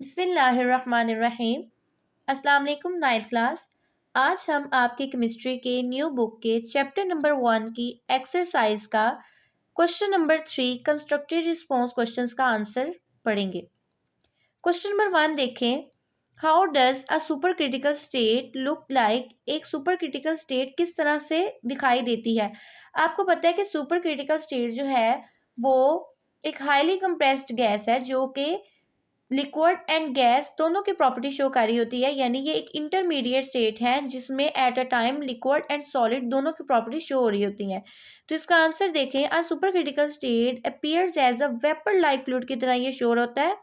बिस्मिल्लाहिर्रहमानिर्रहीम। अस्सलाम वालेकुम नाइन्थ क्लास। आज हम आपकी केमिस्ट्री के न्यू बुक के चैप्टर नंबर 1 की एक्सरसाइज का question number 3 constructive response questions का आंसर पढ़ेंगे। क्वेश्चन नंबर 1 देखें। How does a super critical state look like? एक सुपर क्रिटिकल स्टेट किस तरह से दिखाई देती है? आपको पता है कि सुपर क्रिटिकल स्टेट जो है वो एक हाईली कंप्रेस्ड गैस है जो कि लिक्विड एंड गैस दोनों की प्रॉपर्टी शो कर रही होती है, यानी ये एक इंटरमीडिएट स्टेट है जिसमें at a time liquid and solid दोनों की प्रॉपर्टी शो हो रही होती हैं। तो इसका आंसर देखें। A super critical state appears as a vapour like fluid की तरह ये शो होता है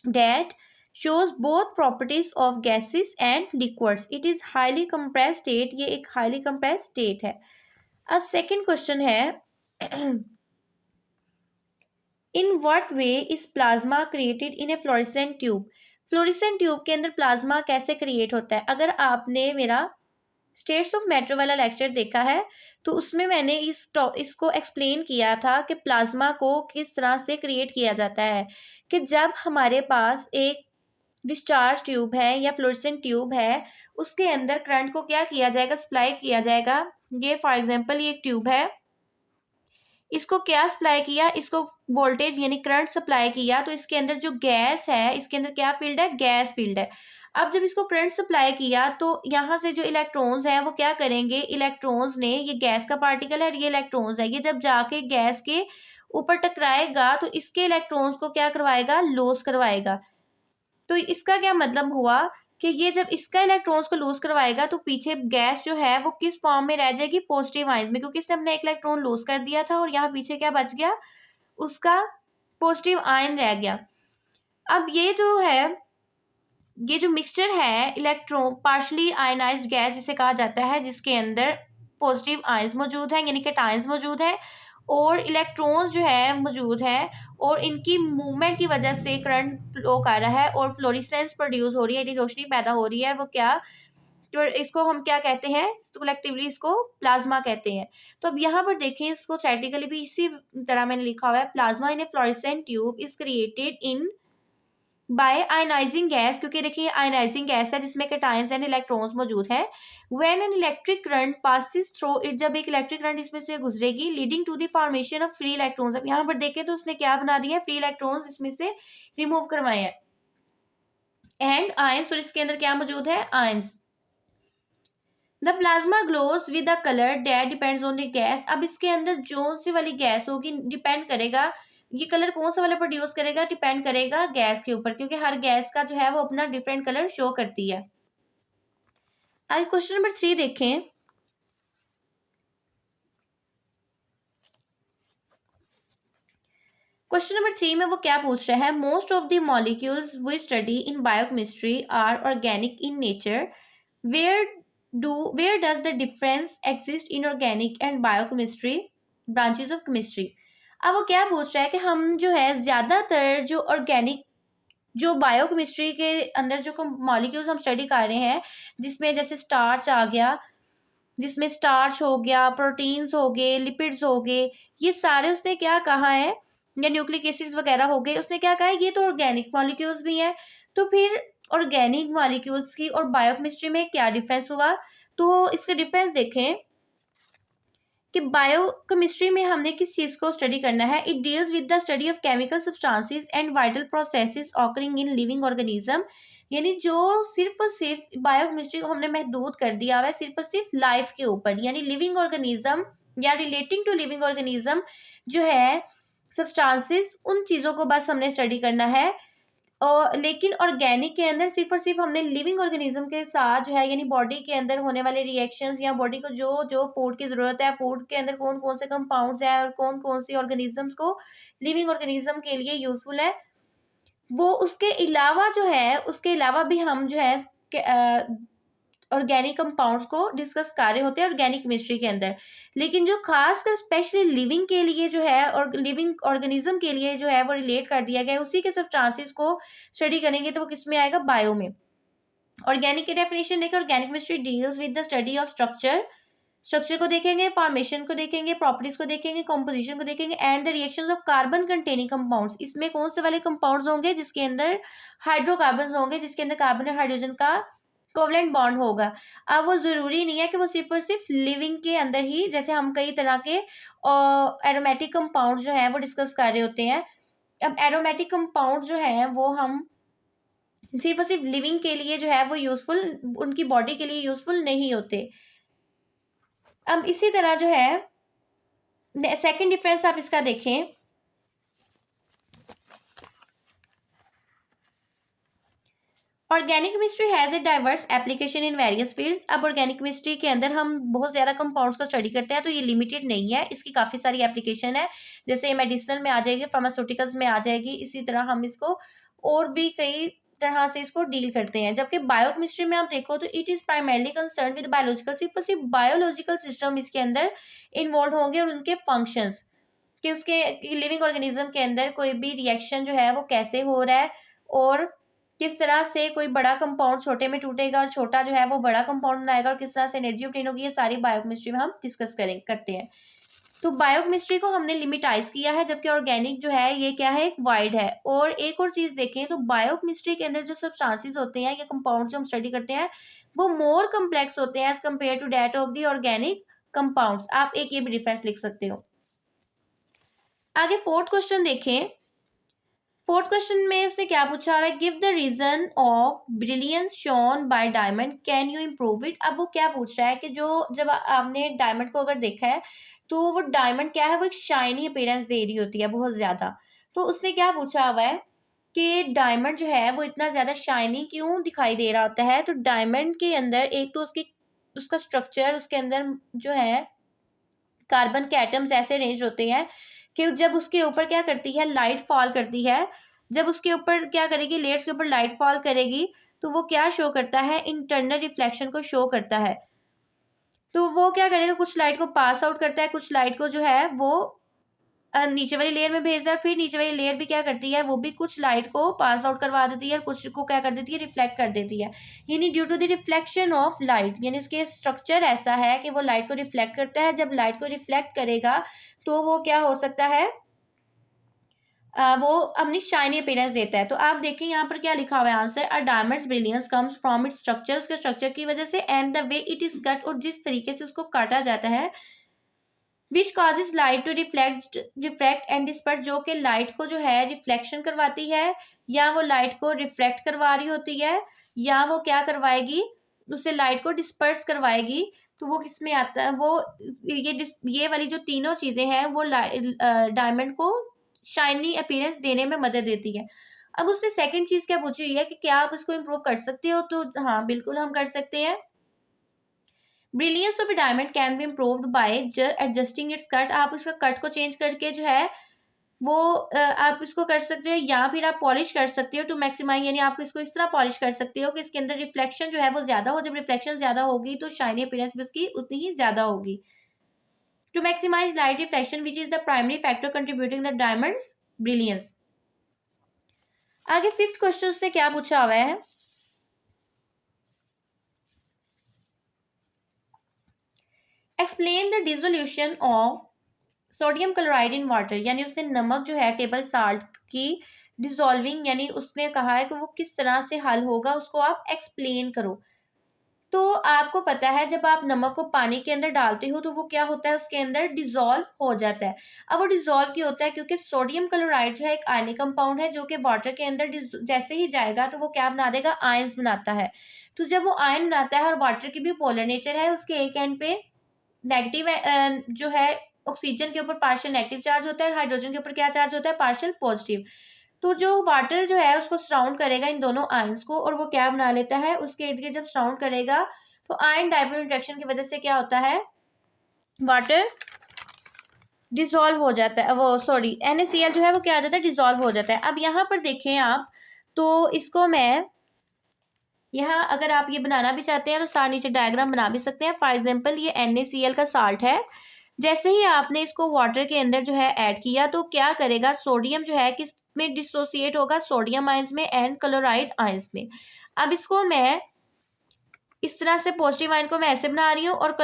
that shows both properties of gases and liquids. It is highly compressed state. ये एक highly compressed state है। अब सेकंड क्वेश्चन है इन what way is plasma created in a fluorescent tube? Fluorescent tube के अंदर प्लाज्मा कैसे क्रिएट होता है? अगर आपने मेरा स्टेट्स ऑफ मैटर वाला लेक्चर देखा है तो उसमें मैंने इसको एक्सप्लेन किया था कि प्लाज्मा को किस तरह से क्रिएट किया जाता है। कि जब हमारे पास एक डिस्चार्ज ट्यूब है या फ्लोरेसेंट ट्यूब है, उसके अंदर करंट को क्या किया जाएगा, सप्लाई किया जाएगा। ये फॉर एग्जांपल ये एक ट्यूब है, इसको क्या सप्लाई किया, इसको वोल्टेज यानी करंट सप्लाई किया, तो इसके अंदर जो गैस है इसके अंदर क्या फील्ड है, गैस फील्ड है। अब जब इसको करंट सप्लाई किया तो यहाँ से जो इलेक्ट्रॉन्स हैं वो क्या करेंगे, इलेक्ट्रॉन्स ने, ये गैस का पार्टिकल है और ये इलेक्ट्रॉन्स है, ये जब जाके गैस के ऊपर टकराएगा तो इसके इलेक्ट्रॉन्स को क्या करवाएगा, लॉस करवाएगा। तो इसका क्या मतलब हुआ कि ये जब इसका इलेक्ट्रॉन्स को लूज करवाएगा तो पीछे गैस जो है वो किस फॉर्म में रह जाएगी, पॉजिटिव आयंस में, क्योंकि इसने अपना एक इलेक्ट्रॉन लूज कर दिया था और यहाँ पीछे क्या बच गया, उसका पॉजिटिव आयन रह गया। अब ये जो मिक्सचर है इलेक्ट्रॉन पार्शली आयनाइज्ड गैस जिसे कहा जाता है, जिसके अंदर पॉजिटिव आयंस मौजूद हैं यानी कैटायंस मौजूद है और इलेक्ट्रॉन्स जो है मौजूद है और इनकी मूवमेंट की वजह से करंट फ्लो कर रहा है और फ्लोरेसेंस प्रोड्यूस हो रही है यानी रोशनी पैदा हो रही है। वो क्या, तो इसको हम क्या कहते हैं, कलेक्टिवली इसको प्लाज्मा कहते हैं। तो अब यहाँ पर देखें, इसको थ्योरेटिकली भी इसी तरह मैंने लिखा हुआ है, plasma in A fluorescent tube is created in by ionising gas, क्योंकि देखिए आयनाइजिंग गैस है जिसमें कैटायंस एंड इलेक्ट्रॉन्स मौजूद है। When an electric current passes through it, जब एक इलेक्ट्रिक करंट इसमें से गुजरेगी, leading to the formation of free electrons. अब यहाँ पर देखें तो उसने क्या बना दिया, फ्री इलेक्ट्रॉन्स इसमें से रिमूव करवाए हैं एंड आयंस, और इसके अंदर क्या मौजूद है, ions. The plasma glows with the colour that depends on the gas. अब इसके अंदर जो सी वाली गैस होगी डिपेंड करेगा, ये कलर कौन सा वाला प्रोड्यूस करेगा, डिपेंड करेगा गैस के ऊपर, क्योंकि हर गैस का जो है वो अपना डिफरेंट कलर शो करती है। आगे क्वेश्चन नंबर 3 देखें। क्वेश्चन नंबर 3 में वो क्या पूछ रहा है, most of the molecules we study in biochemistry are organic in nature, where where does the difference exist in organic and biochemistry branches of chemistry. अब वो क्या पूछ रहा है कि हम जो है ज़्यादातर जो ऑर्गेनिक जो बायोकेमिस्ट्री के अंदर जो मॉलिक्यूल्स हम स्टडी कर रहे हैं, जिसमें जैसे स्टार्च आ गया, जिसमें स्टार्च हो गया, प्रोटीन्स हो गए, लिपिड्स हो गए, ये सारे उसने क्या कहा है, या न्यूक्लिक एसिड्स वगैरह हो गए, उसने क्या कहा है, ये तो ऑर्गेनिक मॉलिक्यूल्स भी हैं। तो फिर ऑर्गेनिक मॉलिक्यूल्स की और बायोकेमिस्ट्री में क्या डिफरेंस हुआ, तो इसका डिफरेंस देखें कि बायोकेमिस्ट्री में हमने किस चीज़ को स्टडी करना है, it deals with the study of chemical substances and vital processes occurring in living organism. यानी जो सिर्फ और सिर्फ बायोकेमिस्ट्री को हमने महदूद कर दिया हुआ है सिर्फ और सिर्फ लाइफ के ऊपर, यानी लिविंग ऑर्गेनिज्म या रिलेटिंग टू लिविंग ऑर्गेनिज्म जो है सब्सटेंसेस, उन चीज़ों को बस हमने स्टडी करना है। और लेकिन ऑर्गेनिक के अंदर सिर्फ और सिर्फ हमने लिविंग ऑर्गेनिज्म के साथ जो है यानी बॉडी के अंदर होने वाले रिएक्शंस या बॉडी को जो जो फूड की ज़रूरत है, फूड के अंदर कौन कौन से कंपाउंड्स हैं और कौन कौन सी ऑर्गेनिजम्स को लिविंग ऑर्गेनिज्म के लिए यूजफुल है, वो उसके अलावा जो है उसके अलावा भी हम जो है ऑर्गेनिक कंपाउंड्स को डिस्कस कर रहे होते हैं ऑर्गेनिक केमिस्ट्री के अंदर। लेकिन जो खासकर स्पेशली लिविंग के लिए जो है और लिविंग ऑर्गेनिज्म के लिए जो है वो रिलेट कर दिया गया है, उसी के सब्सटेंसेस को स्टडी करेंगे तो वो किस में आएगा, बायो में। ऑर्गेनिक की डेफिनेशन देखिए, organic chemistry deals with the study of structure structure को देखेंगे, फॉर्मेशन को देखेंगे, प्रॉपर्टीज को देखेंगे, कंपोजिशन को देखेंगे and the reactions of carbon containing compounds. इसमें कौन से वाले कंपाउंड्स होंगे? जिसके अंदर हाइड्रोकार्बन होंगे, जिसके अंदर कार्बन और हाइड्रोजन का कोवलेंट बॉन्ड होगा। अब वो जरूरी नहीं है कि वो सिर्फ और सिर्फ लिविंग के अंदर ही, जैसे हम कई तरह के एरोमेटिक कंपाउंड जो है वो डिस्कस कर रहे होते हैं। अब एरोमेटिक कंपाउंड जो है वो हम सिर्फ और सिर्फ लिविंग के लिए जो है वो यूजफुल, उनकी बॉडी के लिए यूजफुल नहीं होते। अब इसी तरह जो है सेकंड डिफरेंस आप इसका देखें, organic chemistry has a diverse application in various fields. अब ऑर्गेनिक केमिस्ट्री के अंदर हम बहुत ज़्यादा कंपाउंड्स को स्टडी करते हैं, तो ये लिमिटेड नहीं है, इसकी काफ़ी सारी एप्लीकेशन है। जैसे मेडिसिन में आ जाएगी, फार्मास्यूटिकल्स में आ जाएगी, इसी तरह हम इसको और भी कई तरह से इसको डील करते हैं। जबकि बायोकेमिस्ट्री में आप देखो तो it is primarily concern with biological, सिर्फ और सिर्फ बायोलॉजिकल सिस्टम इसके अंदर इन्वॉल्व होंगे और उनके फंक्शंस, कि उसके लिविंग ऑर्गेनिज्म के अंदर कोई भी रिएक्शन जो है वो कैसे हो रहा है और किस तरह से कोई बड़ा कंपाउंड छोटे में टूटेगा और छोटा जो है वो बड़ा कंपाउंड बनाएगा और किस तरह से एनर्जी ऑब्टेन होगी, ये सारी बायोकेमिस्ट्री में हम डिस्कस करते हैं। तो बायोकेमिस्ट्री को हमने लिमिटाइज किया है, जबकि ऑर्गेनिक जो है ये क्या है, एक वाइड है। और एक और चीज देखें तो बायोकेमिस्ट्री के अंदर जो सब्सटेंसेस होते हैं या कंपाउंड जो हम स्टडी करते हैं वो मोर कम्प्लेक्स होते हैं as compare to that of the organic compounds. आप एक ये भी डिफरेंस लिख सकते हो। आगे फोर्थ क्वेश्चन देखें। फोर्थ क्वेश्चन में उसने क्या पूछा है, give the reason of brilliance shone by diamond, can you improve it. अब वो क्या पूछ रहा है कि जो जब आपने डायमंड को अगर देखा है तो वो डायमंड क्या है, वो एक शाइनी अपीयरेंस दे रही होती है बहुत ज्यादा। तो उसने क्या पूछा हुआ है कि डायमंड जो है वो इतना ज्यादा शाइनी क्यों दिखाई दे रहा होता है। तो डायमंड के अंदर एक तो उसका स्ट्रक्चर, उसके अंदर जो है कार्बन के एटम्स ऐसे अरेंज होते हैं कि जब उसके ऊपर क्या करती है, लाइट फॉल करती है, जब उसके ऊपर क्या करेगी, लेयर्स के ऊपर लाइट फॉल करेगी तो वो क्या शो करता है, इंटरनल रिफ्लेक्शन को शो करता है। तो वो क्या करेगा, कुछ लाइट को पास आउट करता है, कुछ लाइट को जो है वो नीचे वाली लेयर में भेजता है, फिर नीचे वाली लेयर भी क्या करती है, वो भी कुछ लाइट को पास आउट करवा देती है और कुछ को क्या कर देती है, रिफ्लेक्ट कर देती है। यानी due to the reflection of light, यानी उसके स्ट्रक्चर ऐसा है कि वो लाइट को रिफ्लेक्ट करता है। जब लाइट को रिफ्लेक्ट करेगा तो वो क्या हो सकता है, वो अपनी शाइनी अपीयरेंस देता है। तो आप देखिए यहाँ पर क्या लिखा हुआ है answer, a diamond's brilliance comes from its structure, उसके स्ट्रक्चर की वजह से, and the way it is cut, और जिस तरीके से उसको काटा जाता है, which causes light to reflect and disperse, जो कि लाइट को जो है रिफ्लेक्शन करवाती है, या वो लाइट को रिफ्लेक्ट करवा रही होती है, या वो क्या करवाएगी, उसे लाइट को डिस्पर्स करवाएगी। तो वो किस में आता है, वो ये वाली जो तीनों चीजें हैं वो डायमंड को शाइनी अपीयरेंस देने में मदद देती है। अब उसने सेकंड चीज क्या पूछी हुई है कि क्या आप इसको इम्प्रूव कर सकते हो, तो हाँ बिल्कुल हम कर सकते हैं। Brilliance of A diamond can be improved bye adjusting it's cut. आप इसका कट को चेंज करके जो है वो आप इसको कर सकते हो, या फिर आप पॉलिश कर सकते हो टू मैक्सिमाइज, यानी आप इसको इस तरह पॉलिश कर सकते हो कि इसके अंदर रिफ्लेक्शन जो है वो ज्यादा हो। जब रिफ्लेक्शन ज्यादा होगी तो शाइनी अपीयरेंस भी उसकी उतनी ही ज्यादा होगी। To maximise light reflection which is the primary factor contributing the diamond's brilliance. आगे फिफ्थ क्वेश्चन से क्या पूछा हुआ है, explain the dissolution of sodium chloride in water, यानी उसने नमक जो है टेबल साल्ट की डिसॉल्विंग, यानी उसने कहा है कि वो किस तरह से हल होगा, उसको आप एक्सप्लेन करो। तो आपको पता है जब आप नमक को पानी के अंदर डालते हो तो वो क्या होता है, उसके अंदर डिसॉल्व हो जाता है। अब वो डिसॉल्व क्यों होता है, क्योंकि सोडियम क्लोराइड जो है एक आयनिक कंपाउंड है जो कि वाटर के अंदर जैसे ही जाएगा तो वो क्या बना देगा, आयंस बनाता है। तो जब वो आयन बनाता है, और वाटर की भी पोलर नेचर है, उसके एक एंड पे नेगेटिव जो है ऑक्सीजन के ऊपर पार्शियल नेगेटिव चार्ज होता है और हाइड्रोजन के ऊपर क्या चार्ज होता है, पार्शियल पॉजिटिव। तो जो वाटर जो है उसको सराउंड करेगा इन दोनों आयंस को, और वो क्या बना लेता है, उसके इर्द गिर्द जब सराउंड करेगा तो आयन डाइपोल इंटरेक्शन की वजह से क्या होता है, वाटर डिसॉल्व हो जाता है, वो सॉरी NaCl जो है वो क्या आ जाता है, डिसॉल्व हो जाता है। अब यहाँ पर देखें आप, तो इसको मैं यहाँ अगर आप ये बनाना भी चाहते हैं तो साथ नीचे डायग्राम बना भी सकते हैं। फॉर एग्जाम्पल ये NaCl का साल्ट है, जैसे ही आपने इसको वाटर के अंदर जो है ऐड किया तो क्या करेगा, सोडियम जो है किस में डिसोसिएट होगा, सोडियम आयंस में एंड क्लोराइड आयंस में। अब इसको मैं इस तरह से पॉजिटिव आयन को मैं ऐसे बना रही हूँ और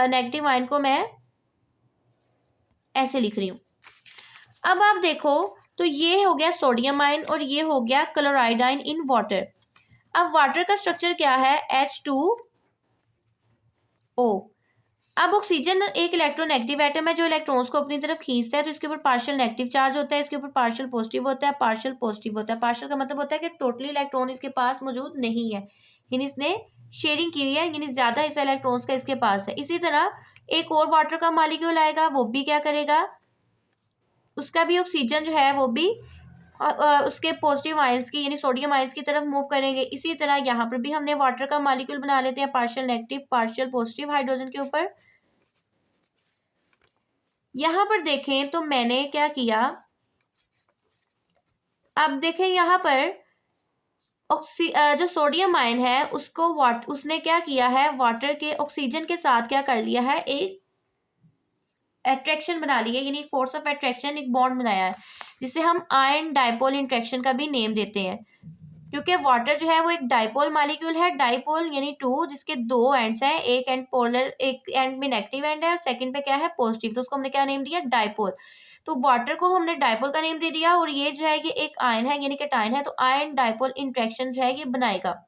नेगेटिव आयन को मैं ऐसे लिख रही हूँ। अब आप देखो तो ये हो गया सोडियम आयन और ये हो गया क्लोराइड आयन इन वाटर। अब वाटर का स्ट्रक्चर क्या है, H2O। अब ऑक्सीजन एक इलेक्ट्रोनेगेटिव एटम है जो इलेक्ट्रॉन्स को अपनी तरफ खींचता है, तो इसके ऊपर पार्शियल नेगेटिव चार्ज होता है, इसके ऊपर पार्शियल पॉजिटिव होता है, पार्शियल पॉजिटिव होता है। पार्शियल का मतलब होता है कि टोटली इलेक्ट्रॉन इसके पास मौजूद नहीं है, यानी इसने शेयरिंग की हुई है, यानी ज्यादा हिस्सा इलेक्ट्रॉन्स का इसके पास है। इसी तरह एक और वाटर का मॉलिक्यूल आएगा, वो भी क्या करेगा, उसका भी ऑक्सीजन जो है वो भी उसके पॉजिटिव आयंस की यानी सोडियम आयंस की तरफ मूव करेंगे। इसी तरह यहाँ पर भी हमने वाटर का मॉलिक्यूल बना लेते हैं partial negative partial positive hydrogen के ऊपर। यहाँ पर देखें तो मैंने क्या किया, अब देखें यहाँ पर जो सोडियम आयन है उसको उसने क्या किया है, वाटर के ऑक्सीजन के साथ क्या कर लिया है, एक अट्रैक्शन बना ली है, यानी फोर्स ऑफ अट्रैक्शन, एक बॉन्ड बनाया है, जिसे हम आयन डाइपोल इंट्रैक्शन का भी नेम देते हैं। क्योंकि वाटर जो है वो एक डाइपोल मॉलिक्यूल है, डाइपोल यानी टू, जिसके दो एंड्स हैं, एक एंड पोलर, एक एंड में नेगेटिव एंड है और सेकंड पे क्या है, पॉजिटिव, तो उसको हमने क्या नेम दिया, डाइपोल। तो वाटर को हमने डाइपोल का नेम दे दिया और ये जो है ये एक आयन है यानी कैटायन है, तो आयन डाइपोल इंट्रैक्शन जो है ये बनाएगा।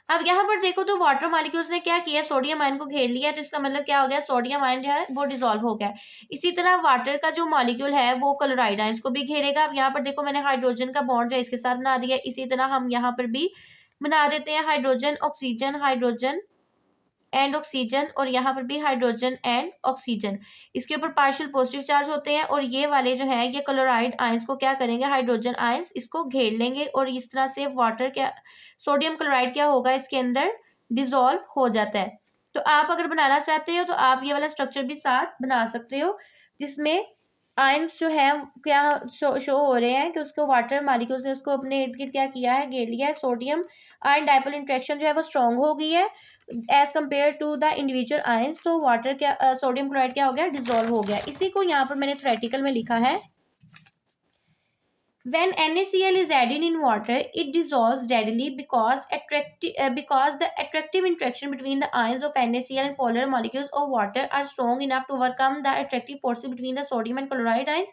अब यहाँ पर देखो तो वाटर मॉलिक्यूल्स ने क्या किया, सोडियम आयन को घेर लिया, तो इसका मतलब क्या हो गया, सोडियम आयन जो है वो डिसॉल्व हो गया। इसी तरह वाटर का जो मॉलिक्यूल है वो क्लोराइड आयंस को भी घेरेगा। अब यहाँ पर देखो मैंने हाइड्रोजन का बॉन्ड जो है इसके साथ बना दिया, इसी तरह हम यहाँ पर भी बना देते हैं hydrogen oxygen, hydrogen and oxygen, और यहाँ पर भी हाइड्रोजन एंड ऑक्सीजन। इसके ऊपर पार्शियल पॉजिटिव चार्ज होते हैं और ये वाले जो है ये क्लोराइड आयंस को क्या करेंगे, हाइड्रोजन आयंस इसको घेर लेंगे और इस तरह से वाटर क्या, सोडियम क्लोराइड क्या होगा, इसके अंदर डिसॉल्व हो जाता है। तो आप अगर बनाना चाहते हो तो आप ये वाला स्ट्रक्चर भी साथ बना सकते हो, जिसमें आयंस जो है क्या शो हो रहे हैं कि उसको वाटर मॉलिक्यूल्स ने उसको अपने इर्द गिर्द क्या किया है, घेर लिया है। सोडियम आयन डाइपोल इंट्रैक्शन जो है वो स्ट्रॉन्ग हो गई है as compare to the individual ions, तो वाटर क्या सोडियम क्लोराइड क्या हो गया, डिसॉल्व हो गया। इसी को यहाँ पर मैंने थ्योरेटिकल में लिखा है, when NaCl is added in water it dissolves readily because the attractive interaction between the ions of NaCl and polar molecules of water are strong enough to overcome the attractive forces between the sodium and chloride ions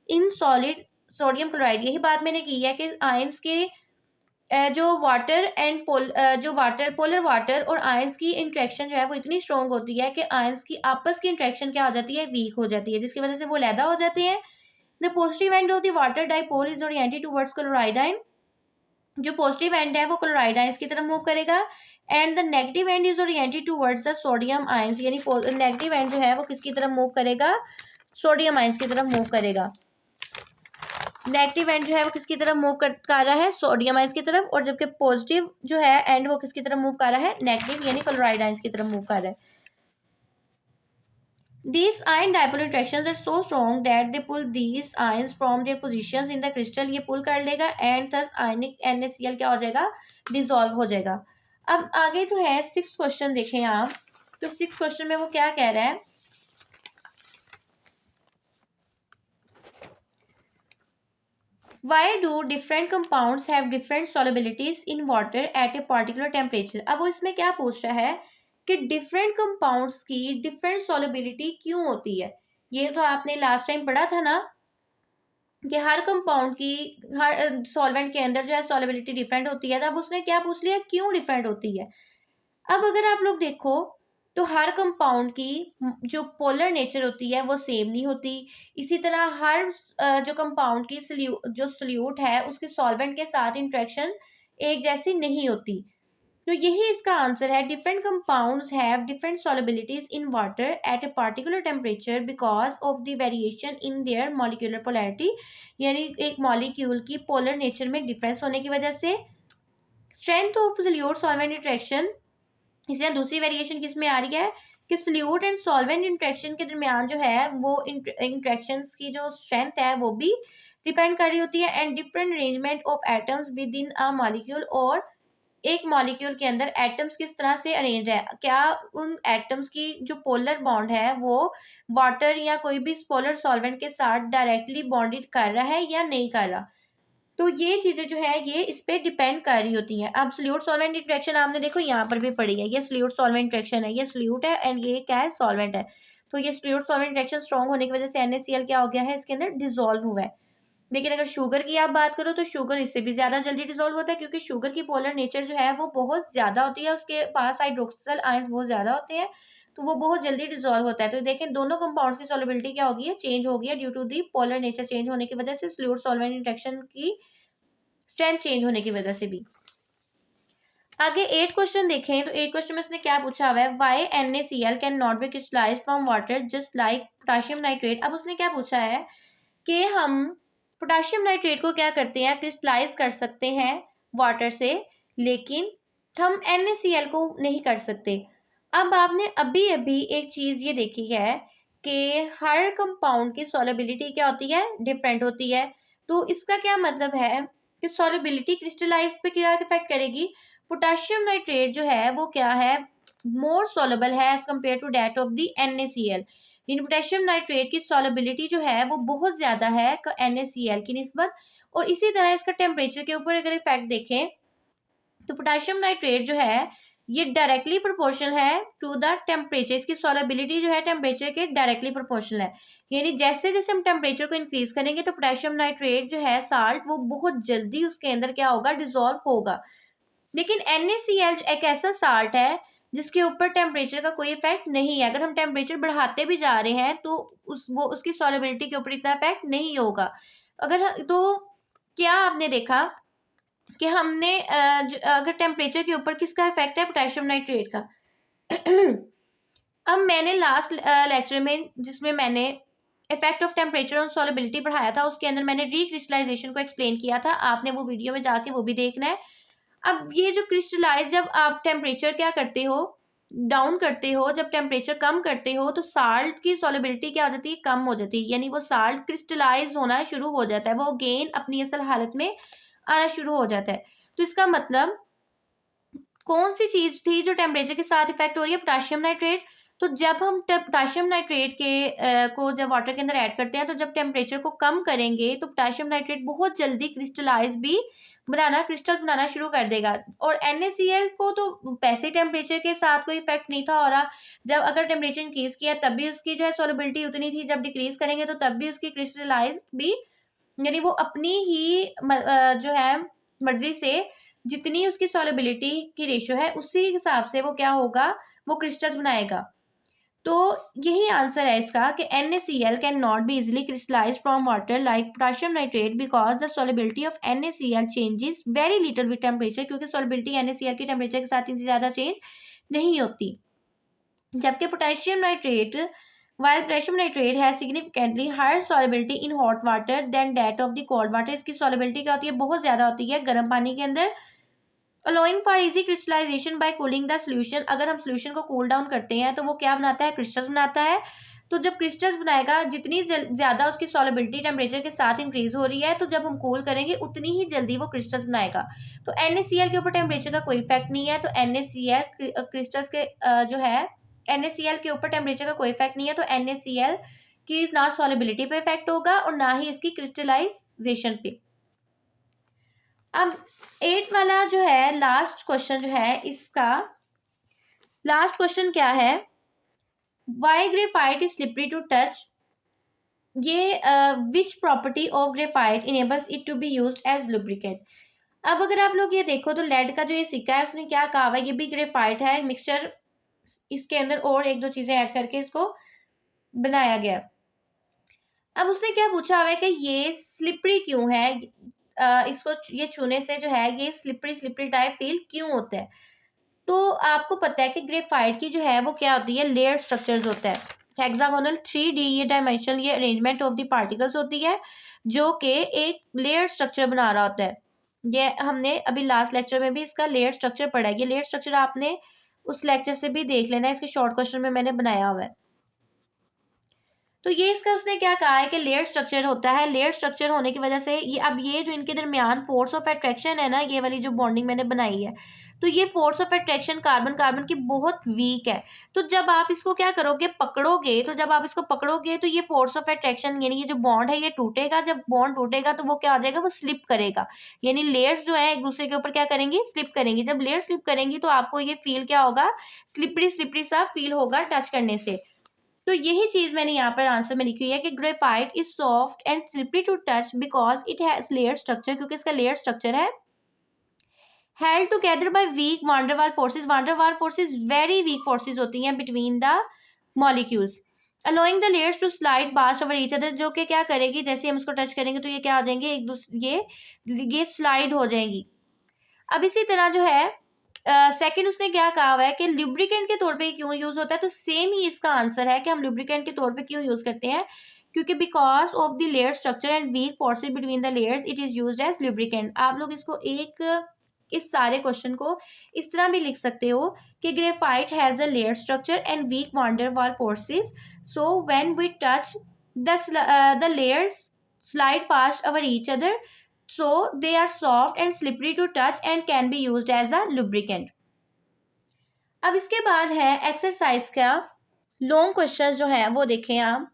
in solid sodium chloride। यही बात मैंने की है कि ions के जो water and जो water polar water और आयंस की इंट्रैक्शन जो है वो इतनी स्ट्रॉन्ग होती है कि आयंस की आपस की इंट्रैक्शन क्या हो जाती है, वीक हो जाती है, जिसकी वजह से वो लैदा हो जाते हैं। The positive end of the water dipole is oriented towards chloride ion। जो पॉजिटिव एंड है वो क्लोराइड आयंस की तरफ मूव करेगा and the negative and is oriented towards the sodium ions, यानी नेगेटिव एंड जो है वो किसकी तरफ मूव करेगा, सोडियम आयंस की तरफ मूव करेगा। नेगेटिव एंड जो है वो किसकी तरफ मूव कर रहा है, सोडियम आयंस की तरफ, और जबकि पॉजिटिव जो है एंड वो किसकी तरफ मूव कर रहा है, नेगेटिव यानी क्लोराइड आयंस की तरफ मूव कर रहा है। These ion dipole interactions are so strong that they pull these ions from their positions in the crystal। ये pull कर लेगा and thus ionic NaCl क्या हो जाएगा, dissolve हो जाएगा। अब आगे जो है सिक्स क्वेश्चन देखें आप, तो सिक्स क्वेश्चन में वो क्या कह रहा है, Why do different compounds have different solubilities in water at a particular temperature। अब वो इसमें क्या पूछ रहा है कि डिफरेंट कंपाउंड्स की डिफरेंट सॉलिबिलिटी क्यों होती है। ये तो आपने लास्ट टाइम पढ़ा था ना कि हर कंपाउंड की हर सॉल्वेंट के अंदर जो है सॉलिबिलिटी डिफरेंट होती है, तब उसने क्या पूछ लिया, क्यों डिफरेंट होती है। अब अगर आप लोग देखो तो हर कंपाउंड की जो पोलर नेचर होती है वो सेम नहीं होती। इसी तरह हर जो कंपाउंड की जो सोल्यूट है उसके सॉल्वेंट के साथ इंट्रैक्शन एक जैसी नहीं होती। तो यही इसका आंसर है, different compounds have different solubilities in water at a particular temperature because of the variation in their molecular polarity, यानी एक मॉलिक्यूल की पोलर नेचर में डिफरेंस होने की वजह से। Strength of solute solvent interaction, इसलिए दूसरी वेरिएशन किस में आ रही है कि सोल्यूट एंड सॉल्वेंट इंट्रैक्शन के दरमियान जो है वो इंट्रैक्शंस की जो स्ट्रेंथ है वो भी डिपेंड कर रही होती है। And different arrangement of atoms with in a molecule, और एक मॉलिक्यूल के अंदर एटम्स किस तरह से अरेंज है, क्या उन एटम्स की जो पोलर बॉन्ड है वो वाटर या कोई भी पोलर सॉल्वेंट के साथ डायरेक्टली बॉन्डेड कर रहा है या नहीं कर रहा। तो ये चीज़ें जो है ये इस पे डिपेंड कर रही होती हैं। अब सोल्यूट सॉल्वेंट इंटरेक्शन आपने देखो यहाँ पर भी पढ़ी है, ये सोल्यूट सॉल्वेंट इंटरेक्शन है, ये सोल्यूट है एंड ये क्या है, सॉल्वेंट है। तो ये सोल्यूट सॉल्वेंट इंटरेक्शन स्ट्रॉन्ग होने की वजह से NaCl क्या हो गया है, इसके अंदर डिसॉल्व हुआ है। लेकिन अगर शुगर की आप बात करो तो शुगर इससे भी ज़्यादा जल्दी डिसॉल्व होता है, क्योंकि शुगर की पोलर नेचर जो है वो बहुत ज़्यादा होती है, उसके पास हाइड्रोक्सिल आयंस बहुत ज़्यादा होते हैं, तो वो बहुत जल्दी डिसॉल्व होता है। तो देखें दोनों कंपाउंड्स की सॉल्युबिलिटी क्या होगी है, चेंज हो गई है due to the polar nature change होने की वजह से, सोल्यूट सॉल्वेंट इंटरेक्शन की स्ट्रेंथ चेंज होने की वजह से भी। आगे 8 क्वेश्चन देखें तो 8 क्वेश्चन में उसने क्या पूछा हुआ है, why NaCl can not B crystallised from water just like potassium nitrate. अब उसने क्या पूछा है कि हम पोटेशियम नाइट्रेट को क्या करते हैं, क्रिस्टलाइज कर सकते हैं वाटर से, लेकिन हम NaCl को नहीं कर सकते। अब आपने अभी अभी एक चीज़ ये देखी है कि हर कंपाउंड की सॉल्युबिलिटी क्या होती है, डिफरेंट होती है। तो इसका क्या मतलब है कि सॉल्युबिलिटी क्रिस्टलाइज पे क्या इफेक्ट करेगी। पोटेशियम नाइट्रेट जो है वो क्या है, मोर सॉल्युबल है as compare to that of the NaCl। इन पोटेशियम नाइट्रेट की सॉल्युबिलिटी जो है वो बहुत ज़्यादा है NaCl की निस्बत। और इसी तरह इसका टेम्परेचर के ऊपर अगर इफेक्ट देखें तो पोटेशियम नाइट्रेट जो है ये डायरेक्टली प्रोपोर्शनल है टू द टेम्परेचर, इसकी सॉल्युबिलिटी जो है टेम्परेचर के डायरेक्टली प्रोपोर्शनल है। यानी जैसे जैसे हम टेम्परेचर को इंक्रीज करेंगे तो पोटेशियम नाइट्रेट जो है साल्ट वो बहुत जल्दी उसके अंदर क्या होगा, डिसॉल्व होगा। लेकिन NaCl एक ऐसा साल्ट है जिसके ऊपर टेम्परेचर का कोई इफेक्ट नहीं है। अगर हम टेम्परेचर बढ़ाते भी जा रहे हैं तो उसकी सॉल्युबिलिटी के ऊपर इतना इफेक्ट नहीं होगा। तो क्या आपने देखा कि हमने अगर टेम्परेचर के ऊपर किसका इफेक्ट है, पोटेशियम नाइट्रेट का। अब मैंने लास्ट लेक्चर में जिसमें मैंने effect of temperature on solubility पढ़ाया था उसके अंदर मैंने रीक्रिस्टलाइजेशन को एक्सप्लेन किया था, आपने वो वीडियो में जाके वो भी देखना है। अब ये जो क्रिस्टलाइज, जब आप टेम्परेचर क्या करते हो, डाउन करते हो, जब टेम्परेचर कम करते हो तो साल्ट की सॉल्युबिलिटी क्या हो जाती है, कम हो जाती है, यानी वो साल्ट क्रिस्टलाइज होना शुरू हो जाता है, वो अगेन अपनी असल हालत में आना शुरू हो जाता है। तो इसका मतलब कौन सी चीज थी जो टेम्परेचर के साथ इफेक्ट हो रही है, पोटेशियम नाइट्रेट। तो जब हम पोटेशियम नाइट्रेट के को जब वाटर के अंदर ऐड करते हैं तो जब टेम्परेचर को कम करेंगे तो पोटेशियम नाइट्रेट बहुत जल्दी क्रिस्टलाइज भी क्रिस्टल्स बनाना शुरू कर देगा। और NaCl को तो वैसे टेम्परेचर के साथ कोई इफेक्ट नहीं था हो रहा, जब अगर टेम्परेचर इंक्रीज किया तब भी उसकी जो है सॉल्युबिलिटी उतनी थी, जब डिक्रीज करेंगे तो तब भी उसकी क्रिस्टलाइज भी, यानी वो अपनी ही जो है मर्जी से जितनी उसकी सॉल्युबिलिटी की रेशियो है उसी हिसाब से वो क्या होगा, वो क्रिस्टल्स बनाएगा। तो यही आंसर है इसका कि NaCl can not be easily crystallize from water like potassium nitrate because the solubility of NaCl changes very little with temperature, क्योंकि सॉल्युबिलिटी NaCl की टेम्परेचर के साथ इतनी ज़्यादा चेंज नहीं होती। जबकि potassium nitrate while potassium nitrate has significantly higher solubility in hot water than that of the cold water, इसकी solubility क्या होती है, बहुत ज़्यादा होती है गर्म पानी के अंदर। allowing for easy crystallization by cooling the solution, अगर हम solution को cool down करते हैं तो वो क्या बनाता है, क्रिस्टल्स बनाता है। तो जब क्रिस्टल्स बनाएगा, जितनी ज़्यादा उसकी सॉल्युबिलिटी टेम्परेचर के साथ इंक्रीज हो रही है तो जब हम कूल करेंगे उतनी ही जल्दी वो क्रिस्टल्स बनाएगा। तो NaCl के ऊपर टेम्परेचर का कोई इफेक्ट नहीं है, तो NaCl क्रिस्टल्स के जो है NaCl के ऊपर टेम्परेचर का कोई इफेक्ट नहीं है, तो NaCl की ना सॉल्युबिलिटी पे इफेक्ट होगा और ना ही इसकी क्रिस्टलाइजेशन पे। अब 8 वाला जो है लास्ट क्वेश्चन जो है, इसका लास्ट क्वेश्चन क्या है, why graphite is slippery to touch, ये which property of graphite enables it to be used as lubricant. अब अगर आप लोग ये देखो तो लेड का जो ये सिक्का है उसने क्या कहा हुआ है, ये भी ग्रेफाइट है मिक्सचर, इसके अंदर और एक दो चीजें ऐड करके इसको बनाया गया। अब उसने क्या पूछा हुआ है कि ये स्लिपरी क्यों है, इसको ये छूने से जो है ये स्लिपरी स्लिपरी टाइप फील क्यों होता है। तो आपको पता है कि ग्रेफाइट की जो है वो क्या होती है, लेयर स्ट्रक्चर्स होता है, हेक्सागोनल 3D ये डायमेंशनल ये अरेंजमेंट ऑफ द पार्टिकल्स होती है जो कि एक लेयर स्ट्रक्चर बना रहा होता है। ये हमने अभी लास्ट लेक्चर में भी इसका लेयर स्ट्रक्चर पढ़ा है, ये लेयर स्ट्रक्चर आपने उस लेक्चर से भी देख लेना है, इसके शॉर्ट क्वेश्चन में मैंने बनाया हुआ है। तो ये इसका उसने क्या कहा है कि लेयर स्ट्रक्चर होता है, लेयर स्ट्रक्चर होने की वजह से ये अब ये जो इनके दरमियान फोर्स ऑफ अट्रैक्शन है ना, ये वाली जो बॉन्डिंग मैंने बनाई है, तो ये force of attraction carbon carbon की बहुत वीक है। तो जब आप इसको क्या करोगे, पकड़ोगे, तो जब आप इसको पकड़ोगे तो ये फोर्स ऑफ अट्रैक्शन यानी ये जो बॉन्ड है ये टूटेगा। जब बॉन्ड टूटेगा तो वो क्या हो जाएगा, वो स्लिप करेगा, यानी लेयर्स जो है एक दूसरे के ऊपर क्या करेंगी, स्लिप करेंगी। जब लेयर स्लिप करेंगी तो आपको ये फील क्या होगा, स्लिपरी स्लिपरी सा फील होगा टच करने से। तो यही चीज मैंने यहाँ पर आंसर में लिखी हुई है कि graphite is soft and slippery to touch because it has layer structure, क्योंकि इसका लेयर स्ट्रक्चर है। Held together by weak van der Waals forces, van der Waals forces very weak forces होती हैं between the molecules, allowing the layers to slide past over each other, जो कि क्या करेगी, जैसे हम इसको टच करेंगे तो ये क्या हो जाएंगे, एक दूसरे ये स्लाइड हो जाएंगी। अब इसी तरह जो है सेकंड उसने क्या कहा हुआ है कि लुब्रिकेंट के तौर पे क्यों यूज होता है, तो सेम ही इसका आंसर है कि हम लुब्रिकेंट के तौर पे क्यों यूज करते हैं, क्योंकि because of the layer structure and weak forces between the layers it is used as lubricant. आप लोग इसको इस सारे क्वेश्चन को इस तरह भी लिख सकते हो कि graphite has a layer structure and weak van der Waals forces, so when we touch the layers slide past over each other, so they are soft and slippery to touch and can be used as a lubricant। अब इसके बाद है exercise का long question जो है वो देखें आप।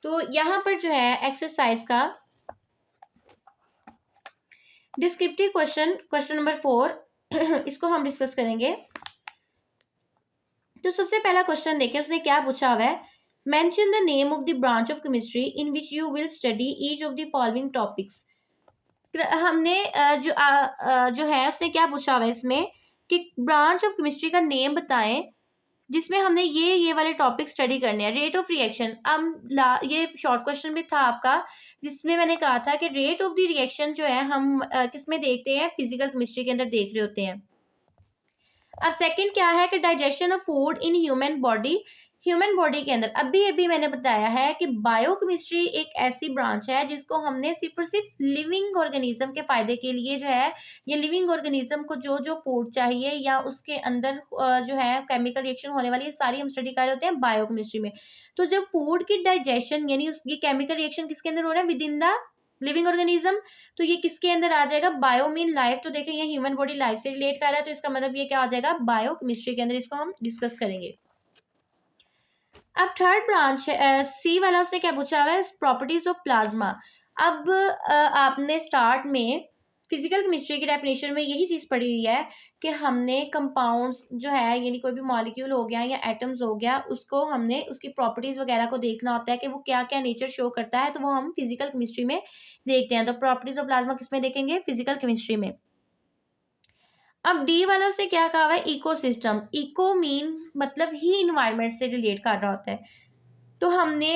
तो यहाँ पर जो है एक्सरसाइज का डिस्क्रिप्टिव क्वेश्चन नंबर 4 इसको हम डिस्कस करेंगे। तो सबसे पहला क्वेश्चन देखें, उसने क्या पूछा हुआ है, mention the name of the branch of chemistry in which you will study each of the following topics. हमने जो है उसने क्या पूछा हुआ है इसमें कि ब्रांच ऑफ केमिस्ट्री का नेम बताएं जिसमें हमने ये वाले टॉपिक स्टडी करने हैं। रेट ऑफ रिएक्शन, ये शॉर्ट क्वेश्चन भी था आपका जिसमें मैंने कहा था कि रेट ऑफ द रिएक्शन जो है हम किसमें देखते हैं, फिजिकल केमिस्ट्री के अंदर देख रहे होते हैं। अब सेकंड क्या है कि digestion of food in human body, human body के अंदर अभी मैंने बताया है कि बायोकेमिस्ट्री एक ऐसी ब्रांच है जिसको हमने सिर्फ और सिर्फ लिविंग ऑर्गेनिज्म के फायदे के लिए जो है, ये लिविंग ऑर्गेनिज्म को जो जो फूड चाहिए या उसके अंदर जो है केमिकल रिएक्शन होने वाली, ये सारी हम स्टडी कर रहे होते हैं बायोकेमिस्ट्री में। तो जब फूड की डाइजेशन यानी ये केमिकल रिएक्शन किसके अंदर हो रहा है, with in the living organism, तो ये किसके अंदर आ जाएगा, बायो मीन लाइफ। तो देखें ये ह्यूमन बॉडी लाइफ से रिलेट कर रहा है, तो इसका मतलब ये क्या आ जाएगा, बायोकेमिस्ट्री के अंदर, इसको हम डिस्कस करेंगे। अब थर्ड ब्रांच है सी वाला, उसने क्या पूछा हुआ है, प्रॉपर्टीज ऑफ प्लाज्मा। अब आपने स्टार्ट में फिजिकल केमिस्ट्री की डेफिनेशन में यही चीज़ पढ़ी हुई है कि हमने कंपाउंड्स जो है यानी कोई भी मॉलिक्यूल हो गया या एटम्स हो गया, उसको हमने उसकी प्रॉपर्टीज वगैरह को देखना होता है कि वो क्या क्या नेचर शो करता है, तो वो हम फिजिकल केमिस्ट्री में देखते हैं। तो प्रॉपर्टीज ऑफ प्लाज्मा किसमें देखेंगे, फिजिकल केमिस्ट्री में। अब डी वाला उसने क्या कहा हुआ है, इकोसिस्टम। इको मीन मतलब ही इन्वायरमेंट से रिलेट कर रहा होता है। तो हमने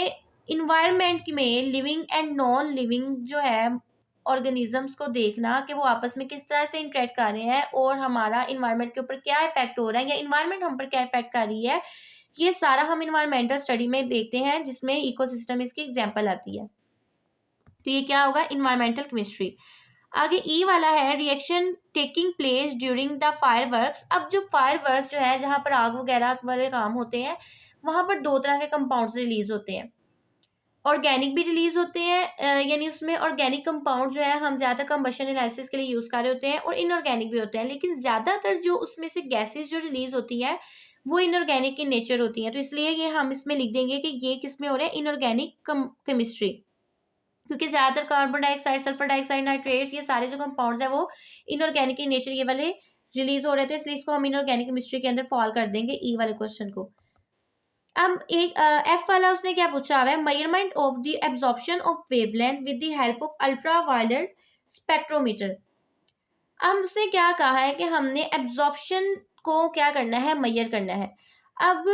इन्वायरमेंट में लिविंग एंड नॉन लिविंग जो है ऑर्गेनिजम्स को देखना कि वो आपस में किस तरह से इंटरेक्ट कर रहे हैं और हमारा इन्वायरमेंट के ऊपर क्या इफेक्ट हो रहा है या इन्वायरमेंट हम पर क्या इफेक्ट कर रही है, ये सारा हम इन्वायरमेंटल स्टडी में देखते हैं जिसमें इकोसिस्टम इसकी एग्जाम्पल आती है। तो ये क्या होगा, इन्वायरमेंटल केमिस्ट्री। आगे ई वाला है reaction taking place during the fireworks. अब जो फायरवर्क्स जो है जहाँ पर आग वगैरह वाले काम होते हैं वहाँ पर दो तरह के कंपाउंड्स रिलीज होते हैं, ऑर्गेनिक भी रिलीज होते हैं यानी उसमें ऑर्गेनिक कंपाउंड जो है हम ज़्यादातर कंबशन एनालिसिस के लिए यूज़ कर रहे होते हैं, और इनऑर्गेनिक भी होते हैं, लेकिन ज़्यादातर जो उसमें से गैसेज जो रिलीज होती हैं वो इनऑर्गेनिक इन नेचर होती हैं। तो इसलिए ये हम इसमें लिख देंगे कि ये किस में हो रहा है, इनऑर्गेनिक केमिस्ट्री, क्योंकि ज़्यादातर carbon dioxide, sulphur dioxide, nitrates, ये सारे जो कंपाउंड्स हैं वो इनऑर्गेनिक इन नेचर ये वाले रिलीज हो रहे थे, इसलिए इसको हम इनऑर्गेनिक केमिस्ट्री के अंदर फॉल कर देंगे ई वाले क्वेश्चन को। अब एक एफ वाला उसने क्या पूछा हुआ है, measurement of the absorption of wavelength with the help of ultraviolet spectrometer. अब उसने क्या कहा है कि हमने एब्जॉर्प्शन को क्या करना है, मेजर करना है। अब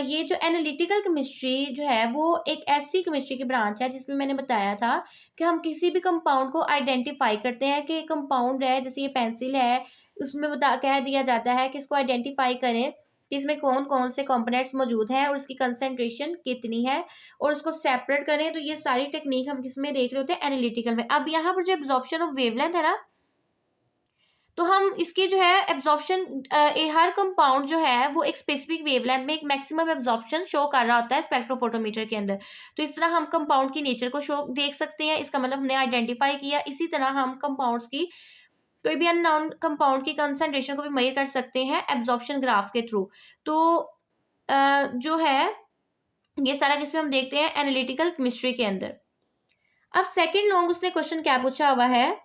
ये जो एनालिटिकल केमिस्ट्री जो है वो एक ऐसी केमिस्ट्री की ब्रांच है जिसमें मैंने बताया था कि हम किसी भी कंपाउंड को आइडेंटिफाई करते हैं कि कंपाउंड है, जैसे ये पेंसिल है, उसमें कह दिया जाता है कि इसको आइडेंटिफाई करें कि इसमें कौन कौन से कंपोनेंट्स मौजूद हैं और उसकी कंसंट्रेशन कितनी है और उसको सेपरेट करें। तो ये सारी टेक्निक हम किस में देख रहे होते हैं, एनालिटिकल में। अब यहाँ पर जो एब्जॉर्प्शन ऑफ वेवलेंथ है ना, तो हम इसकी जो है एब्जॉर्प्शन हर कंपाउंड जो है वो एक स्पेसिफिक वेवलेंथ में एक मैक्सिमम एब्जॉर्प्शन शो कर रहा होता है स्पेक्ट्रोफोटोमीटर के अंदर। तो इस तरह हम कंपाउंड की नेचर को शो देख सकते हैं, इसका मतलब हमने आइडेंटिफाई किया। इसी तरह हम कंपाउंड्स की कोई भी अननोन कंपाउंड की कंसंट्रेशन को भी मेजर कर सकते हैं एब्जॉर्प्शन ग्राफ के थ्रू। तो जो है ये सारा किसमें हम देखते हैं एनालिटिकल केमिस्ट्री के अंदर। अब सेकंड लॉन्ग उसने क्वेश्चन क्या पूछा हुआ है,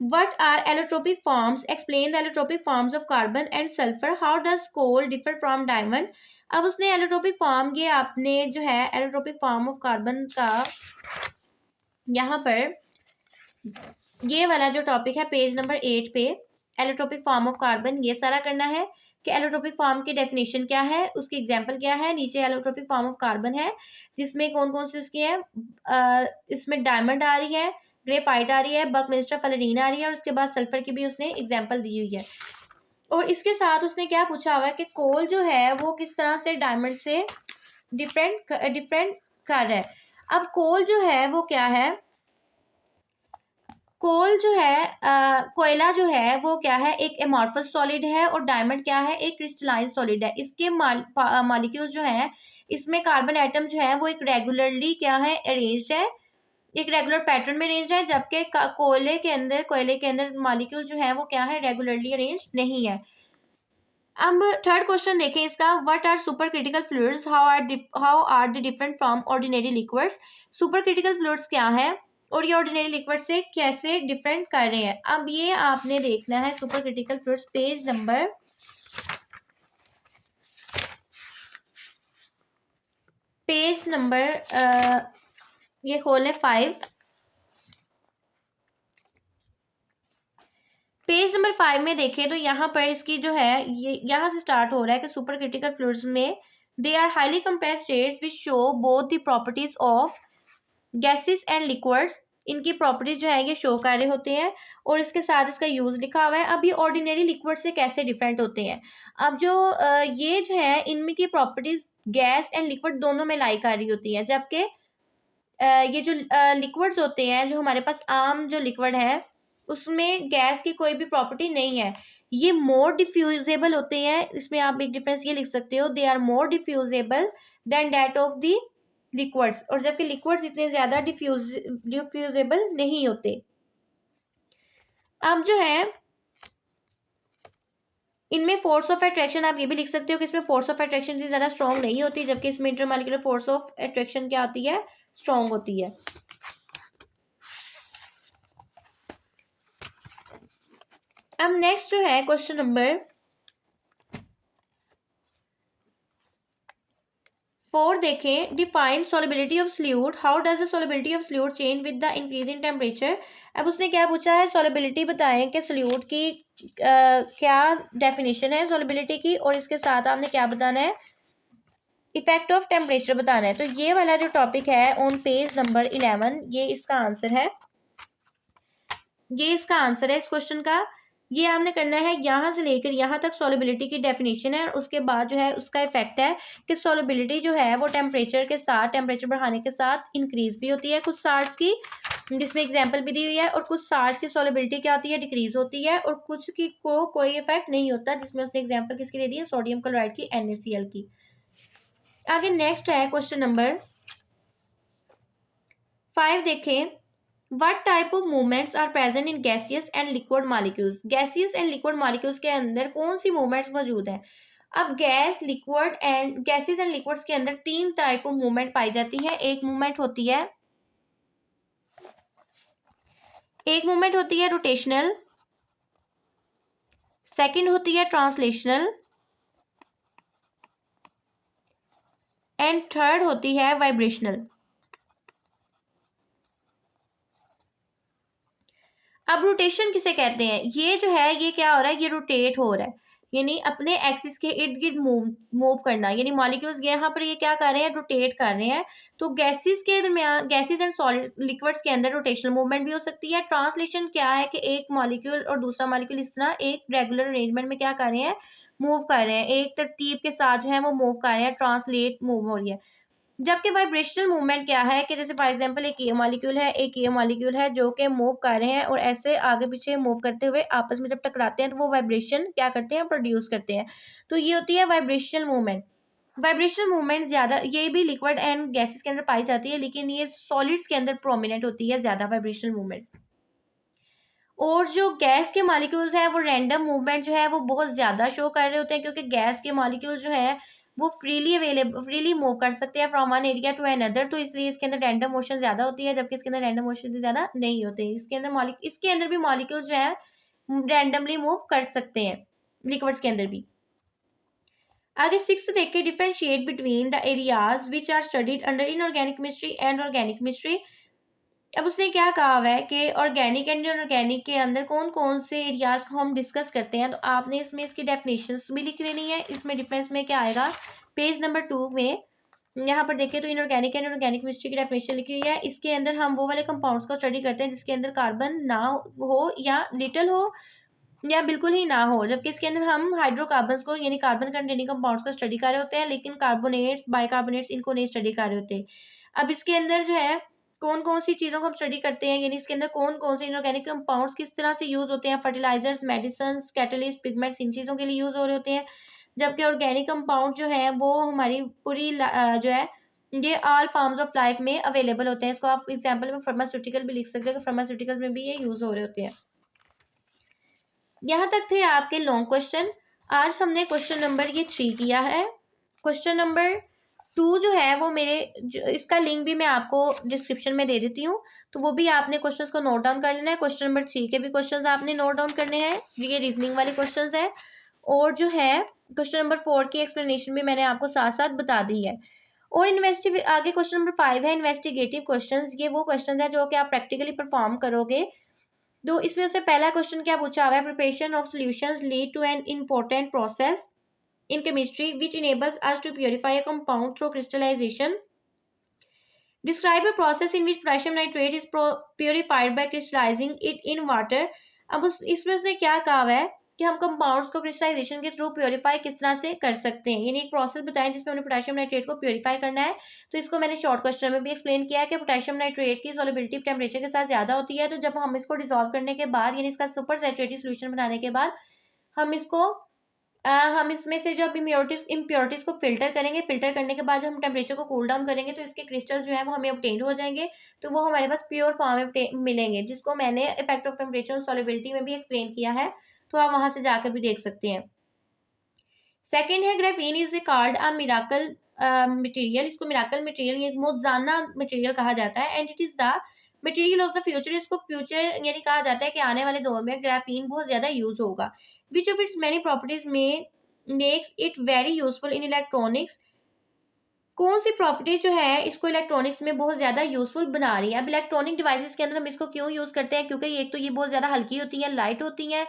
What are allotropic forms? Explain the allotropic forms of carbon and sulfur. How does coal differ from diamond? अब उसने allotropic form, ये आपने जो है allotropic form of carbon का यहाँ पर ये वाला जो टॉपिक है पेज नंबर 8 पे एलोट्रोपिक फॉर्म ऑफ कार्बन, ये सारा करना है कि एलोट्रोपिक फॉर्म की डेफिनेशन क्या है, उसकी एग्जांपल क्या है। नीचे एलोट्रोपिक फॉर्म ऑफ कार्बन है जिसमें कौन कौन सी उसकी है, इसमें डायमंड आ रही है, ग्रेफाइट आ रही है, बकमिस्टर फ्लोरीन आ रही है और उसके बाद सल्फर की भी उसने एग्जाम्पल दी हुई है। और इसके साथ उसने क्या पूछा हुआ है कि कोल जो है वो किस तरह से डायमंड से डिफरेंट कर रहा है। अब कोल जो है वो क्या है, कोल जो है कोयला जो है वो क्या है, एक एमॉर्फस सॉलिड है और डायमंड क्या है, एक क्रिस्टलाइन सॉलिड है। इसके मॉलिक्यूल्स जो है, इसमें कार्बन एटम जो है वो एक रेगुलरली क्या है अरेंज्ड है, एक रेगुलर पैटर्न में अरेंज्ड है, जबकि कोयले के अंदर मॉलिक्यूल जो है वो क्या है रेगुलरली अरेंज्ड नहीं है। अब थर्ड क्वेश्चन देखें इसका, what are super critical fluids, how are the different from ordinary liquids. Super critical fluids क्या है और ये ऑर्डिनरी लिक्विड से कैसे डिफरेंट कर रहे हैं। अब ये आपने देखना है super critical fluids page number ये खोलें 5, पेज नंबर 5 में देखें तो यहाँ पर इसकी जो है ये यहाँ से स्टार्ट हो रहा है कि सुपर क्रिटिकल फ्लूइड्स में they are highly compressed states which show both the properties of gases and liquids. इनकी प्रॉपर्टीज जो है ये शो कर रहे होते हैं और इसके साथ इसका यूज लिखा हुआ है। अब ये ऑर्डिनरी लिक्विड से कैसे डिफरेंट होते हैं। अब जो ये जो है इनमें की प्रॉपर्टीज गैस एंड लिक्विड दोनों में लाई कर रही होती है, जबकि ये जो लिक्विड्स होते हैं जो हमारे पास आम जो लिक्विड है उसमें गैस की कोई भी प्रॉपर्टी नहीं है, ये मोर डिफ्यूजेबल होते हैं। इसमें आप एक डिफरेंस ये लिख सकते हो, they are more diffusible than that of the liquids, और जबकि लिक्विड्स इतने ज्यादा डिफ्यूजेबल नहीं होते। अब जो है इनमें फोर्स ऑफ अट्रैक्शन आप ये भी लिख सकते हो कि इसमें फोर्स ऑफ अट्रैक्शन ज्यादा स्ट्रॉन्ग नहीं होती, जबकि इसमें इंटरमॉलिक्यूलर फोर्स ऑफ अट्रैक्शन क्या होती है, स्ट्रॉन्ग होती है। अब नेक्स्ट जो है क्वेश्चन नंबर 4 देखें, define solubility of solute, how does the solubility of solute change with the increase in temperature. अब उसने क्या पूछा है, सॉलिबिलिटी बताएं कि सॉल्यूट की क्या डेफिनेशन है सॉलिबिलिटी की, और इसके साथ आपने क्या बताना है, इफेक्ट ऑफ टेम्परेचर बताना है। तो ये वाला जो टॉपिक है ऑन पेज नंबर 11 ये इसका आंसर है, ये इसका आंसर है इस क्वेश्चन का। ये हमने करना है यहाँ से लेकर यहाँ तक सॉलिबिलिटी की डेफिनेशन है और उसके बाद जो है उसका इफेक्ट है कि सॉलिबिलिटी जो है वो टेम्परेचर के साथ, टेम्परेचर बढ़ाने के साथ इंक्रीज भी होती है कुछ साल्ट्स की, जिसमें एग्जांपल भी दी हुई है, और कुछ साल्ट्स की सॉलिबिलिटी क्या होती है, डिक्रीज होती है, और कुछ की को कोई इफेक्ट नहीं होता, जिसमें उसने एग्जाम्पल किसकी दे दी है, सोडियम क्लोराइड की, NaCl की। आगे नेक्स्ट है क्वेश्चन नंबर 5 देखें, What type of movements are present in gaseous and liquid molecules? Gaseous and liquid molecules के अंदर कौन सी movements मौजूद हैं। अब gas, liquid and gases and liquids के अंदर 3 टाइप ऑफ मूवमेंट पाई जाती है। एक मूवमेंट होती है रोटेशनल, सेकंड होती है ट्रांसलेशनल एंड थर्ड होती है वाइब्रेशनल। अब रोटेशन किसे कहते हैं, ये जो है ये क्या हो रहा है, ये रोटेट हो रहा है, यानी अपने एक्सिस के इर्द गिर्द मूव करना, यानी मॉलिक्यूल्स यहाँ पर ये क्या कर रहे हैं, रोटेट कर रहे हैं। तो गैसेस के दरमियान, गैसेस एंड सॉलिड लिक्विड्स के अंदर रोटेशनल मूवमेंट भी हो सकती है। ट्रांसलेशन क्या है कि एक मॉलिक्यूल और दूसरा मॉलिक्यूल इस तरह एक रेगुलर अरेंजमेंट में क्या कर रहे हैं, मूव कर रहे हैं, एक तरतीब के साथ जो है वो मूव कर रहे हैं, ट्रांसलेट मूव हो रही है। जबकि वाइब्रेशनल मूवमेंट क्या है कि जैसे फॉर एग्जांपल एक ये मॉलिक्यूल है, एक ये मॉलिक्यूल है जो कि मूव कर रहे हैं और ऐसे आगे पीछे मूव करते हुए आपस में जब टकराते हैं तो वो वाइब्रेशन क्या करते हैं, प्रोड्यूस करते हैं। तो ये होती है वाइब्रेशनल मूवमेंट। वाइब्रेशनल मूवमेंट ज़्यादा ये भी लिक्विड एंड गैसेस के अंदर पाई जाती है, लेकिन ये सॉलिड्स के अंदर प्रोमिनेंट होती है ज़्यादा वाइब्रेशनल मूवमेंट। और जो गैस के मॉलिक्यूल्स हैं वो रैंडम मूवमेंट जो है वो बहुत ज़्यादा शो कर रहे होते हैं, क्योंकि गैस के मॉलिक्यूल जो है वो फ्रीली मूव कर सकते हैं from one area to another, तो इसलिए इसके अंदर रैंडम मोशन ज़्यादा होती है, जबकि इसके अंदर रैंडम मोशन ज़्यादा नहीं होते। इसके अंदर भी मॉलिक्यूल्स जो है रैंडमली मूव कर सकते हैं, लिक्विड्स के अंदर भी। आगे सिक्स देख के, differentiate between the areas which are studied under inorganic chemistry and organic chemistry. अब उसने क्या कहा हुआ है कि ऑर्गेनिक एंड इनऑर्गेनिक के अंदर कौन कौन से एरियाज को हम डिस्कस करते हैं, तो आपने इसमें इसकी डेफिनेशंस भी लिख लेनी है। इसमें डिफरेंस में क्या आएगा, पेज नंबर 2 में यहाँ पर देखें तो इनऑर्गेनिक एंड ऑर्गेनिक केमिस्ट्री की डेफिनेशन लिखी हुई है। इसके अंदर हम वो वाले कंपाउंड्स को स्टडी करते हैं जिसके अंदर कार्बन ना हो या लिटिल हो या बिल्कुल ही ना हो, जबकि इसके अंदर हम हाइड्रोकार्बन्स को यानी कार्बन कंटेनिंग कंपाउंड्स को स्टडी कर रहे होते हैं, लेकिन कार्बोनेट्स बाइकार्बोनेट्स इनको नहीं स्टडी कर रहे होते। अब इसके अंदर जो है कौन कौन सी चीज़ों को हम स्टडी करते हैं, यानी इसके अंदर कौन कौन से इनऑर्गेनिक कंपाउंड्स किस तरह से यूज होते हैं, फर्टिलाइजर्स, मेडिसिन, कैटलिस्ट, पिगमेंट्स, इन चीज़ों के लिए यूज हो रहे होते हैं। जबकि ऑर्गेनिक कंपाउंड जो है वो हमारी पूरी जो है ये ऑल फॉर्म्स ऑफ लाइफ में अवेलेबल होते हैं। इसको आप एग्जाम्पल में फार्मास्यूटिकल भी लिख सकते हो कि फार्मास्यूटिकल में भी ये यूज हो रहे होते हैं। यहाँ तक थे आपके लॉन्ग क्वेश्चन। आज हमने क्वेश्चन नंबर ये 3 किया है। क्वेश्चन नंबर 2 जो है वो इसका लिंक भी मैं आपको डिस्क्रिप्शन में दे देती हूँ, तो वो भी आपने क्वेश्चंस को नोट डाउन कर लेना है। क्वेश्चन नंबर 3 के भी क्वेश्चंस आपने नोट डाउन करने हैं, ये रीजनिंग वाले क्वेश्चंस हैं। और जो है क्वेश्चन नंबर 4 की एक्सप्लेनेशन भी मैंने आपको साथ साथ बता दी है। और आगे क्वेश्चन नंबर 5 है इन्वेस्टिगेटिव क्वेश्चंस। ये वो क्वेश्चन है जो कि आप प्रैक्टिकली परफॉर्म करोगे। तो इसमें से पहला क्वेश्चन क्या पूछा हुआ है, preparation of solutions lead to an important process in chemistry which enables us to purify a compound through crystallization. Describe a process in which potassium nitrate is purified by crystallizing it in water. अब इसमें उसने क्या कहा है कि हम compounds को crystallisation के थ्रू प्योरीफाई किस तरह से कर सकते हैं, यानी एक प्रोसेस बताएं जिसमें हमने पोटेशियम नाइट्रेट को प्योरीफाई करना है। तो इसको मैंने शॉर्ट क्वेश्चन में भी एक्सप्लेन किया है कि पोटेशियम नाइट्रेट की सॉल्युबिलिटी टेम्परेचर के साथ ज़्यादा होती है, तो जब हम इसको डिजोल्व करने के बाद यानी इसका सुपर सैचुरेटेड सोल्यूशन बनाने के बाद हम इसमें से जो इम्प्योरिटीज को फिल्टर करेंगे। फिल्टर करने के बाद जब हम टेम्परेचर को कूल डाउन करेंगे तो इसके क्रिस्टल जो है वो हमें ऑब्टेन हो जाएंगे, तो वो हमारे पास प्योर फॉर्म में मिलेंगे, जिसको मैंने इफेक्ट ऑफ टेम्परेचर और सॉल्युबिलिटी में भी एक्सप्लेन किया है, तो आप वहां से जाकर भी देख सकते हैं। सेकेंड है graphene is called a miracle material. इसको मिराकल मटेरियल, मौजज़ाना मटेरियल कहा जाता है। And it is the material of the future. इसको फ्यूचर यानी कहा जाता है कि आने वाले दौर में ग्राफीन बहुत ज्यादा यूज होगा। Which of its many properties में makes it very useful in electronics. कौन सी प्रॉपर्टी जो है इसको इलेक्ट्रॉनिक्स में बहुत ज़्यादा यूजफुल बना रही है। अब इलेक्ट्रॉनिक डिवाइसेस के अंदर हम इसको क्यों यूज़ करते हैं, क्योंकि एक तो ये बहुत ज़्यादा हल्की होती हैं, लाइट होती हैं,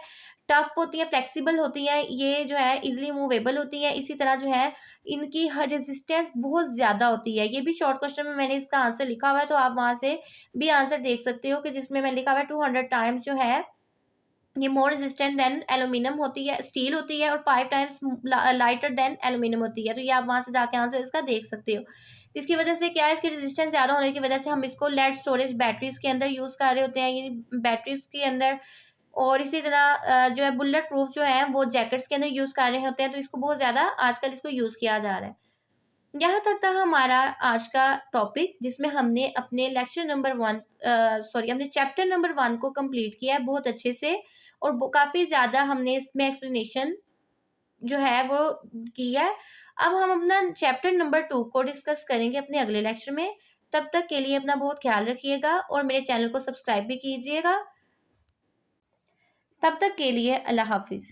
टफ होती हैं, फ्लेक्सिबल होती हैं, ये जो है इजीली मूवेबल होती हैं। इसी तरह जो है इनकी हर रेजिस्टेंस बहुत ज़्यादा होती है। ये भी शॉर्ट क्वेश्चन में मैंने इसका आंसर लिखा हुआ है, तो आप वहाँ से भी आंसर देख सकते हो कि जिसमें मैं लिखा हुआ है 200 टाइम्स जो है ये मोर रेजिस्टेंट देन एल्यूमिनियम होती है, स्टील होती है, और 5 टाइम्स लाइटर देन एल्यूमिनियम होती है। तो ये आप वहाँ से जाके आंसर इसका देख सकते हो। इसकी वजह से क्या है, इसकी रेजिस्टेंस ज़्यादा होने की वजह से हम इसको लेड स्टोरेज बैटरीज के अंदर यूज़ कर रहे होते हैं, यानी बैटरीज के अंदर। और इसी तरह जो है बुलेट प्रूफ जो है वो जैकेट्स के अंदर यूज़ कर रहे होते हैं, तो इसको बहुत ज़्यादा आजकल इसको यूज़ किया जा रहा है। यहाँ तक था हमारा आज का टॉपिक, जिसमें हमने अपने लेक्चर नंबर 1 हमने चैप्टर नंबर 1 को कंप्लीट किया है बहुत अच्छे से, और काफ़ी ज़्यादा हमने इसमें एक्सप्लेनेशन जो है वो की है। अब हम अपना चैप्टर नंबर 2 को डिस्कस करेंगे अपने अगले लेक्चर में। तब तक के लिए अपना बहुत ख्याल रखिएगा और मेरे चैनल को सब्सक्राइब भी कीजिएगा। तब तक के लिए अल्लाह हाफिज़।